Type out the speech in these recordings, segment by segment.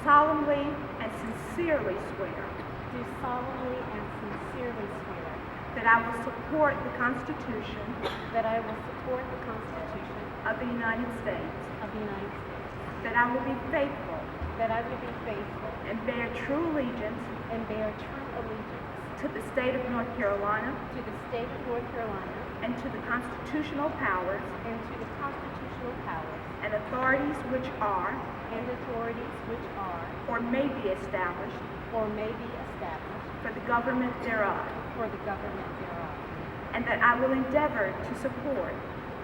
solemnly and sincerely swear do solemnly and sincerely swear that I will support the Constitution that I will support the Constitution of the United States, of the United States, that I will be faithful that I will be faithful and bear true allegiance and bear true allegiance to the state of North Carolina to the state of North Carolina and to the constitutional powers and to the constitutional powers and authorities which are and authorities which are or may be established or may be established for the government thereof, for the government thereof, and that I will endeavor to support,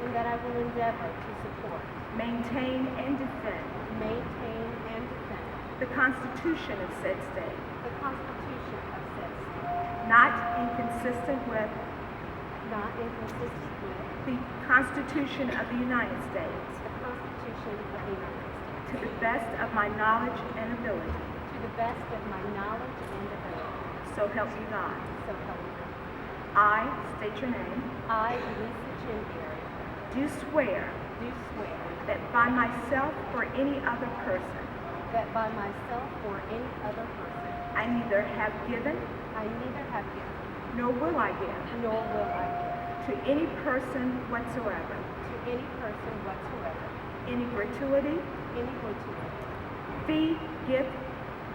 and that I will endeavor to support, maintain, and defend maintain, and defend the Constitution of said state, the Constitution of said state, not inconsistent with not inconsistent with the Constitution of the United States, the Constitution of the United States, to the best of my knowledge and ability. to the best of my knowledge and ability. So help me God. So help me God. I state your name. I, Elisa Chinn-Gary, Do swear do swear that by myself or any other person that by myself or any other person I neither have given I neither have given nor will I give nor will I to any person whatsoever give to any person whatsoever any gratuity, any gratuity, fee,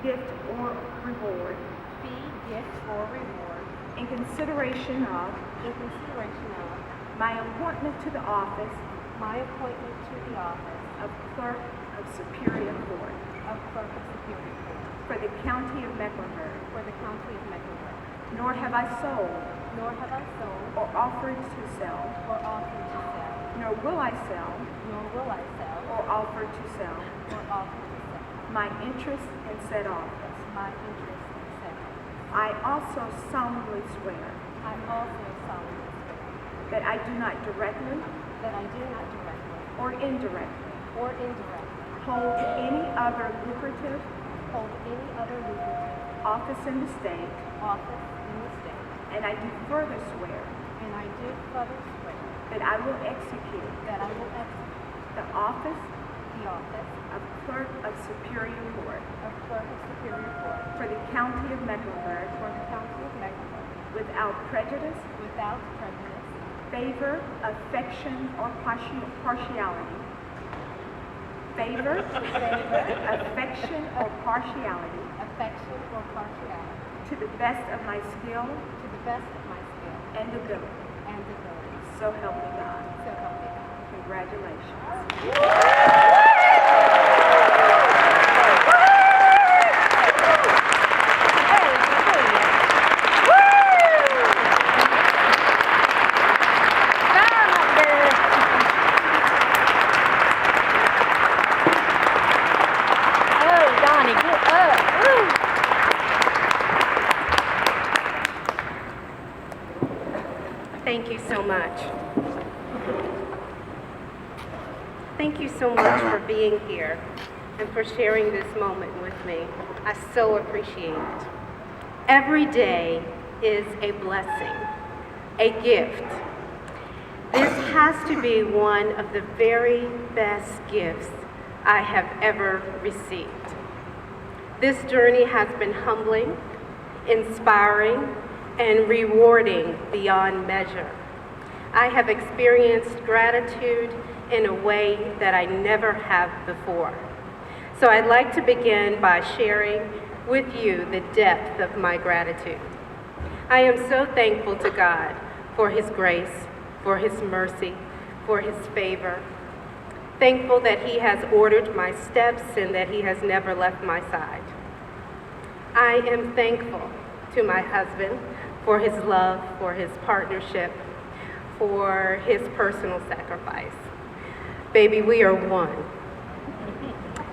gift or reward fee, gift, or reward in consideration of in consideration of my appointment to the office my appointment to the office of Clerk of Superior Court of Clerk of Superior Court for the County of Mecklenburg, for the County of Mecklenburg, nor have I sold nor have I sold or offered to sell, or offered to sell, nor will I sell nor will I sell or offer to sell or offer to sell my interest in said office. my interest in said office. I also solemnly swear I also solemnly swear that I do not directly that I do not directly or indirectly or indirectly hold any other lucrative hold any other lucrative office in the state, office in the state, and I do further swear and I do further swear that I will execute that I will execute the office the office of Clerk of Superior Court of Clerk of Superior Court for the County of Mecklenburg for the County of Mecklenburg without prejudice, without prejudice, favor, affection, or partiality. Favor, affection, or partiality affection, or partiality, to the best of my skill to the best of my skill and ability. and ability. So help me God. So help me God. Congratulations. Thank you so much. Thank you so much for being here and for sharing this moment with me. I so appreciate it. Every day is a blessing, a gift. This has to be one of the very best gifts I have ever received. This journey has been humbling, inspiring, and rewarding beyond measure. I have experienced gratitude in a way that I never have before. So I'd like to begin by sharing with you the depth of my gratitude. I am so thankful to God for His grace, for His mercy, for His favor. Thankful that He has ordered my steps and that He has never left my side. I am thankful to my husband for his love, for his partnership, for his personal sacrifice. Baby, we are one.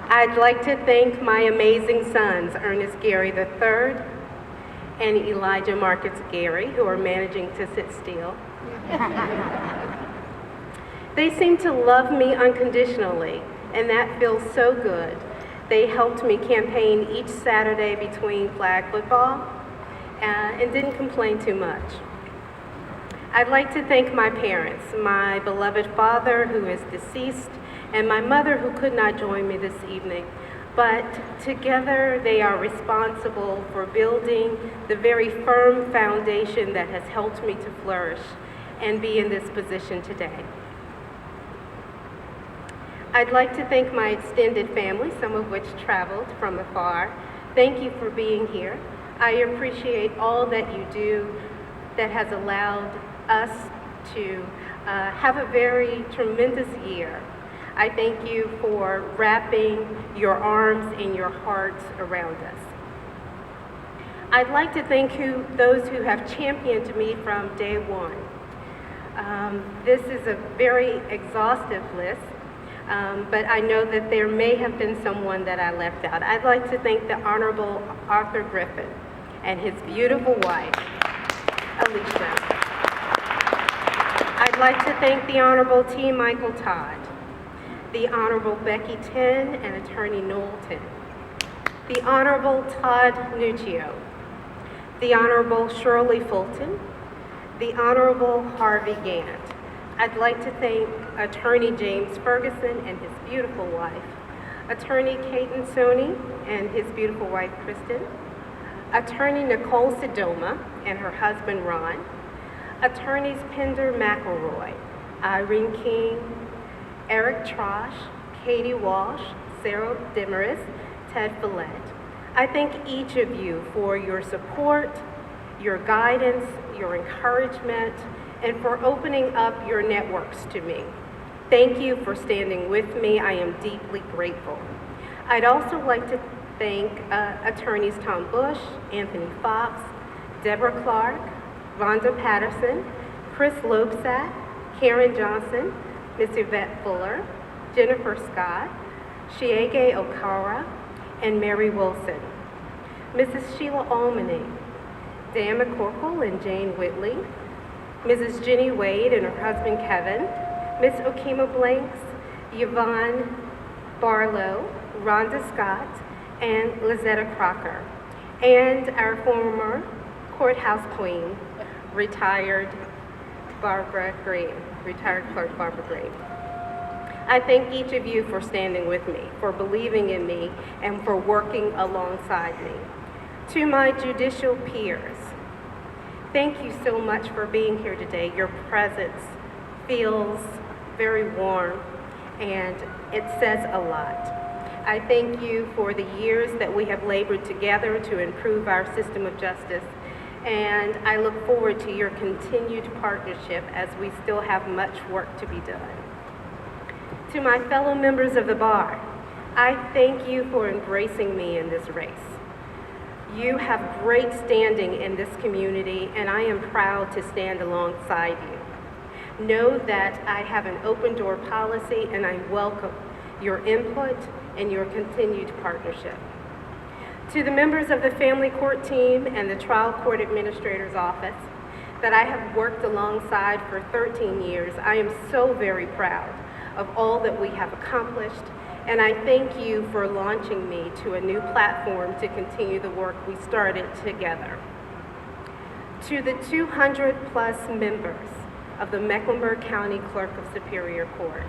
I'd like to thank my amazing sons, Ernest Gary III and Elijah Marcus Gary, who are managing to sit still. They seem to love me unconditionally, and that feels so good. They helped me campaign each Saturday between flag football and didn't complain too much. I'd like to thank my parents, my beloved father who is deceased, and my mother who could not join me this evening. but together they are responsible for building the very firm foundation that has helped me to flourish and be in this position today. I'd like to thank my extended family, some of which traveled from afar. Thank you for being here. I appreciate all that you do that has allowed us to have a very tremendous year. I thank you for wrapping your arms and your hearts around us. I'd like to thank those who have championed me from day one. This is a very exhaustive list, but I know that there may have been someone that I left out. I'd like to thank the Honorable Arthur Griffin and his beautiful wife, Elisa. I'd like to thank the Honorable T. Michael Todd, the Honorable Becky Tin and Attorney Noel Tin, the Honorable Todd Nuccio, the Honorable Shirley Fulton, the Honorable Harvey Gant. I'd like to thank Attorney James Ferguson and his beautiful wife, Attorney Caton Sony and his beautiful wife, Kristen, Attorney Nicole Sedoma and her husband, Ron, Attorneys Pender McElroy, Irene King, Eric Trosh, Katie Walsh, Sarah Demarest, Ted Follett. I thank each of you for your support, your guidance, your encouragement, and for opening up your networks to me. Thank you for standing with me. I am deeply grateful. I'd also like to thank attorneys Tom Bush, Anthony Fox, Deborah Clark, Rhonda Patterson, Chris Loebsack, Karen Johnson, Ms. Yvette Fuller, Jennifer Scott, Shiege Okara, and Mary Wilson, Mrs. Sheila Almany, Dan McCorkle and Jane Whitley, Mrs. Jenny Wade and her husband Kevin, Ms. Okima Blanks, Yvonne Barlow, Rhonda Scott, and Lizetta Crocker, and our former courthouse queen, retired Barbara Green, retired Clerk Barbara Green. I thank each of you for standing with me, for believing in me, and for working alongside me. To my judicial peers, thank you so much for being here today. Your presence feels very warm, and it says a lot. I thank you for the years that we have labored together to improve our system of justice, and I look forward to your continued partnership as we still have much work to be done. To my fellow members of the bar, I thank you for embracing me in this race. You have great standing in this community, and I am proud to stand alongside you. Know that I have an open door policy, and I welcome your input and your continued partnership. To the members of the family court team and the trial court administrator's office that I have worked alongside for 13 years, I am so very proud of all that we have accomplished, and I thank you for launching me to a new platform to continue the work we started together. To the 200+ members of the Mecklenburg County Clerk of Superior Court,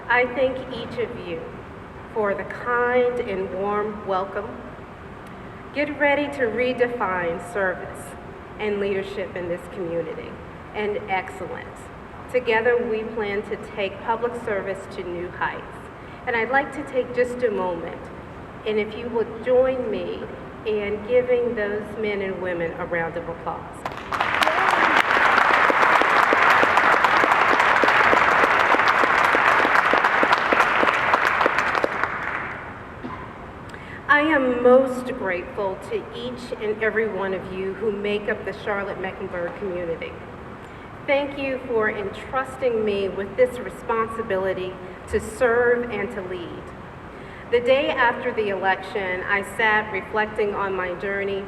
I thank each of you for the kind and warm welcome. Get ready to redefine service and leadership in this community and excellence. Together, we plan to take public service to new heights. And I'd like to take just a moment, and if you would join me in giving those men and women a round of applause. I am most grateful to each and every one of you who make up the Charlotte-Mecklenburg community. Thank you for entrusting me with this responsibility to serve and to lead. The day after the election, I sat reflecting on my journey.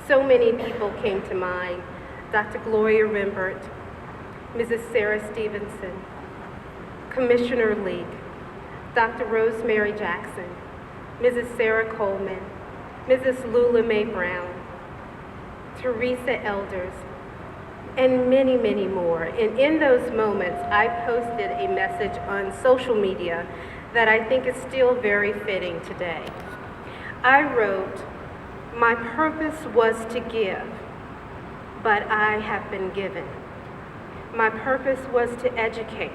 So many people came to mind: Dr. Gloria Rimbert, Mrs. Sarah Stevenson, Commissioner Leake, Dr. Rosemary Jackson, Mrs. Sarah Coleman, Mrs. Lula Mae Brown, Teresa Elders, and many, many more. And in those moments, I posted a message on social media that I think is still very fitting today. I wrote, "My purpose was to give, but I have been given. My purpose was to educate,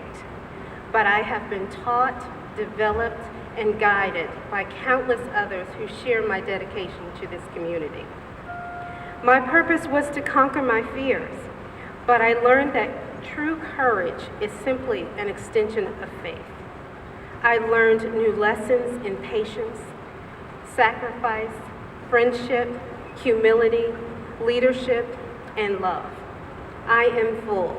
but I have been taught, developed, and guided by countless others who share my dedication to this community. My purpose was to conquer my fears, but I learned that true courage is simply an extension of faith. I learned new lessons in patience, sacrifice, friendship, humility, leadership, and love. I am full.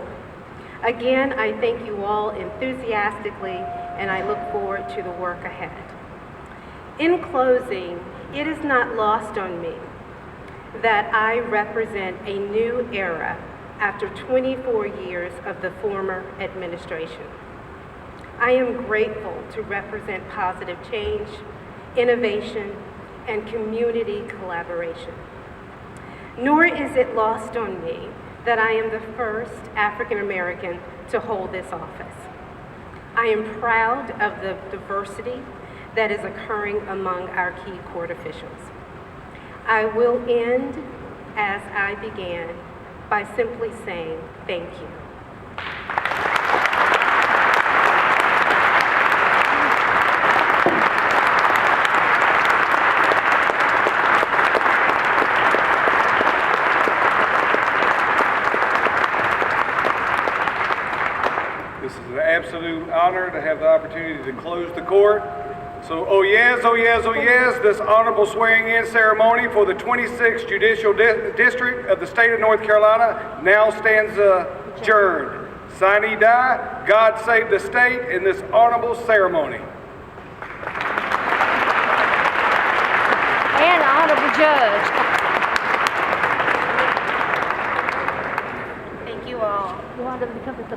Again, I thank you all enthusiastically, and I look forward to the work ahead." In closing, it is not lost on me that I represent a new era after 24 years of the former administration. I am grateful to represent positive change, innovation, and community collaboration. Nor is it lost on me that I am the first African American to hold this office. I am proud of the diversity that is occurring among our key court officials. I will end as I began by simply saying thank you. This is an absolute honor to have the opportunity to close the court. So, oh yes, oh yes, oh yes, this honorable swearing-in ceremony for the 26th Judicial District of the state of North Carolina now stands adjourned. Sine die, God save the state in this honorable ceremony. And honorable judge. Thank you all. You want them to come to the